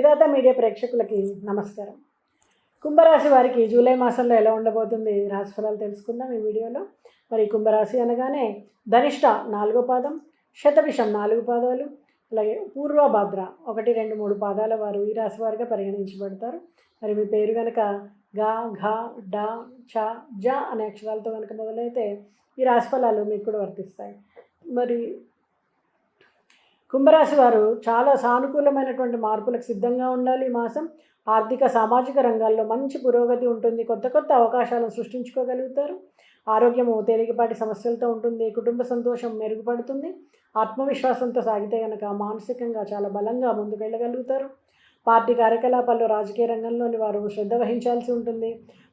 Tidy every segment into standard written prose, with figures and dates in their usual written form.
విధాత media ప్రేక్షకులకి నమస్కారం. కుంభరాశి వారికి జూలై మాసంలో ఎలా ఉండబోతుంది రాశిఫలాలు తెలుసుకుందాం ఈ వీడియోలో. మరి కుంభరాశి అనగానే ధనిష్ట 4వ పాదం, శతభిషం 4 పాదాలు, అలాగే పూర్వభాద్ర 1, 2, 3 పాదాల వారు ఈ రాశి వారిగా పరిగణించబడతారు. మరి మీ పేరు కనుక గా, ఘ, డ, చ, జ అనే అక్షరాలతో కనుక మొదలైతే ఈ రాశిఫలాలు మీకు కూడా వర్తిస్తాయి. మరి కుంభరాశి వారు చాలా సానుకూలమైనటువంటి మార్పులకు సిద్ధంగా ఉండాలి. ఈ మాసం ఆర్థిక సామాజిక రంగాల్లో మంచి పురోగతి ఉంటుంది. కొత్త కొత్త అవకాశాలను సృష్టించుకోగలుగుతారు. ఆరోగ్యము తేలికపాటి సమస్యలతో ఉంటుంది. కుటుంబ సంతోషం మెరుగుపడుతుంది. ఆత్మవిశ్వాసంతో సాగితే కనుక మానసికంగా చాలా బలంగా ముందుకెళ్ళగలుగుతారు. పార్టీ కార్యకలాపాల్లో రాజకీయ రంగంలోని వారు శ్రద్ధ వహించాల్సి ఉంటుంది.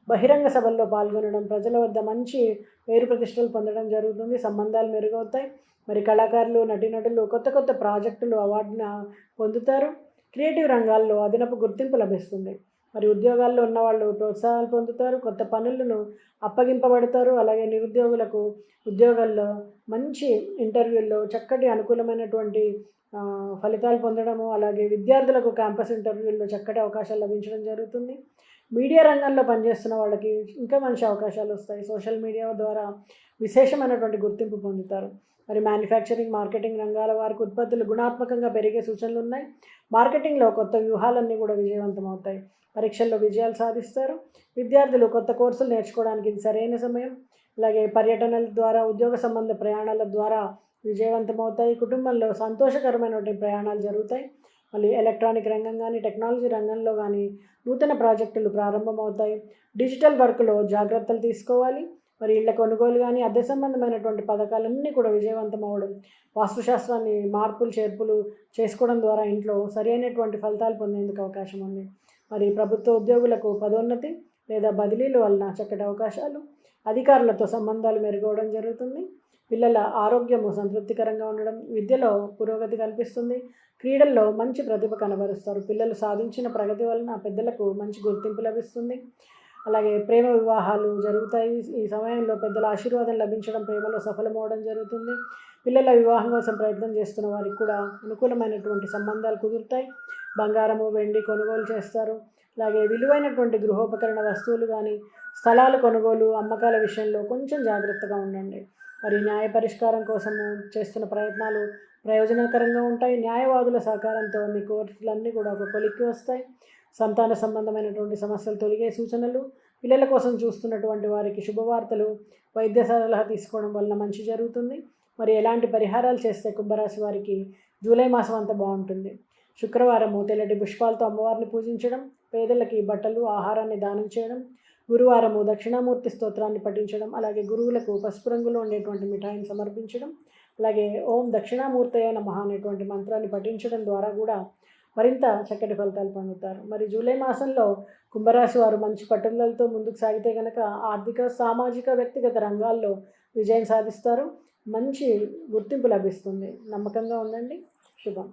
బహిరంగ సభల్లో పాల్గొనడం, ప్రజల వద్ద మంచి పేరు ప్రతిష్టలు పొందడం జరుగుతుంది. సంబంధాలు మెరుగవుతాయి. మరి కళాకారులు, నటీనటులు కొత్త కొత్త ప్రాజెక్టులు అవార్డును పొందుతారు. క్రియేటివ్ రంగాల్లో అదనపు గుర్తింపు లభిస్తుంది. మరి ఉద్యోగాల్లో ఉన్నవాళ్ళు ప్రోత్సాహాలు పొందుతారు. కొత్త పనులను అప్పగింపబడతారు. అలాగే నిరుద్యోగులకు ఉద్యోగాల్లో మంచి ఇంటర్వ్యూల్లో చక్కటి అనుకూలమైనటువంటి ఫలితాలు పొందడము, అలాగే విద్యార్థులకు క్యాంపస్ ఇంటర్వ్యూల్లో చక్కటి అవకాశాలు లభించడం జరుగుతుంది. మీడియా రంగంలో పనిచేస్తున్న వాళ్ళకి ఇంకా మంచి అవకాశాలు వస్తాయి. సోషల్ మీడియా ద్వారా విశేషమైనటువంటి గుర్తింపు పొందుతారు. మరి మ్యానుఫ్యాక్చరింగ్, మార్కెటింగ్ రంగాల వారికి ఉత్పత్తులు గుణాత్మకంగా పెరిగే సూచనలు ఉన్నాయి. మార్కెటింగ్లో కొత్త వ్యూహాలన్నీ కూడా విజయవంతం అవుతాయి. పరీక్షల్లో విజయాలు సాధిస్తారు. విద్యార్థులు కొత్త కోర్సులు నేర్చుకోవడానికి ఇది సరైన సమయం. అలాగే పర్యటనల ద్వారా, ఉద్యోగ సంబంధ ప్రయాణాల ద్వారా విజయవంతమవుతాయి. కుటుంబంలో సంతోషకరమైనటువంటి ప్రయాణాలు జరుగుతాయి. మళ్ళీ ఎలక్ట్రానిక్ రంగం కానీ, టెక్నాలజీ రంగంలో కానీ నూతన ప్రాజెక్టులు ప్రారంభమవుతాయి. డిజిటల్ వర్క్లో జాగ్రత్తలు తీసుకోవాలి. మరి ఇళ్ల కొనుగోలు కానీ, అద్దె సంబంధమైనటువంటి పథకాలన్నీ కూడా విజయవంతం అవ్వడం, వాస్తుశాస్త్రాన్ని మార్పులు చేర్పులు చేసుకోవడం ద్వారా ఇంట్లో సరైనటువంటి ఫలితాలు పొందేందుకు అవకాశం ఉంది. మరి ప్రభుత్వ ఉద్యోగులకు పదోన్నతి లేదా బదిలీల వలన చక్కటి అవకాశాలు, అధికారులతో సంబంధాలు మెరుగవడం జరుగుతుంది. పిల్లల ఆరోగ్యము సంతృప్తికరంగా ఉండడం, విద్యలో పురోగతి కనిపిస్తుంది. క్రీడల్లో మంచి ప్రతిభ కనబరుస్తారు. పిల్లలు సాధించిన ప్రగతి వలన పెద్దలకు మంచి గుర్తింపు లభిస్తుంది. అలాగే ప్రేమ వివాహాలు జరుగుతాయి. ఈ సమయంలో పెద్దల ఆశీర్వాదం లభించడం, ప్రేమలో సఫలమవడం జరుగుతుంది. పిల్లల వివాహం కోసం ప్రయత్నం చేస్తున్న వారికి కూడా అనుకూలమైనటువంటి సంబంధాలు కుదురుతాయి. బంగారము, వెండి కొనుగోలు చేస్తారు. అలాగే విలువైనటువంటి గృహోపకరణ వస్తువులు కానీ, స్థలాల కొనుగోలు, అమ్మకాల విషయంలో కొంచెం జాగ్రత్తగా ఉండండి. మరి న్యాయ పరిష్కారం కోసము చేస్తున్న ప్రయత్నాలు ప్రయోజనకరంగా ఉంటాయి. న్యాయవాదుల సహకారంతో మీ కోర్టులన్నీ కూడా ఒక కొలిక్కి వస్తాయి. సంతాన సంబంధమైనటువంటి సమస్యలు తొలగే సూచనలు, పిల్లల కోసం చూస్తున్నటువంటి వారికి శుభవార్తలు, వైద్య సలహా తీసుకోవడం వలన మంచి జరుగుతుంది. మరి ఎలాంటి పరిహారాలు చేస్తే కుంభరాశి వారికి జూలై మాసం అంతా బాగుంటుంది? శుక్రవారము తెల్లటి పుష్పాలతో అమ్మవారిని పూజించడం, పేదలకి బట్టలు, ఆహారాన్ని దానం చేయడం, గురువారము దక్షిణామూర్తి స్తోత్రాన్ని పఠించడం, అలాగే గురువులకు పసుపు రంగులో ఉండేటువంటి మిఠాయిని సమర్పించడం, అలాగే ఓం దక్షిణామూర్తయ నమః అనేటువంటి మంత్రాన్ని పఠించడం ద్వారా కూడా మరింత చక్కటి ఫలితాలు పొందుతారు. మరి జూలై మాసంలో కుంభరాశి వారు మంచి పట్టుదలతో ముందుకు సాగితే కనుక ఆర్థిక, సామాజిక, వ్యక్తిగత రంగాల్లో విజయం సాధిస్తారు. మంచి గుర్తింపు లభిస్తుంది. నమ్మకంగా ఉండండి. శుభం.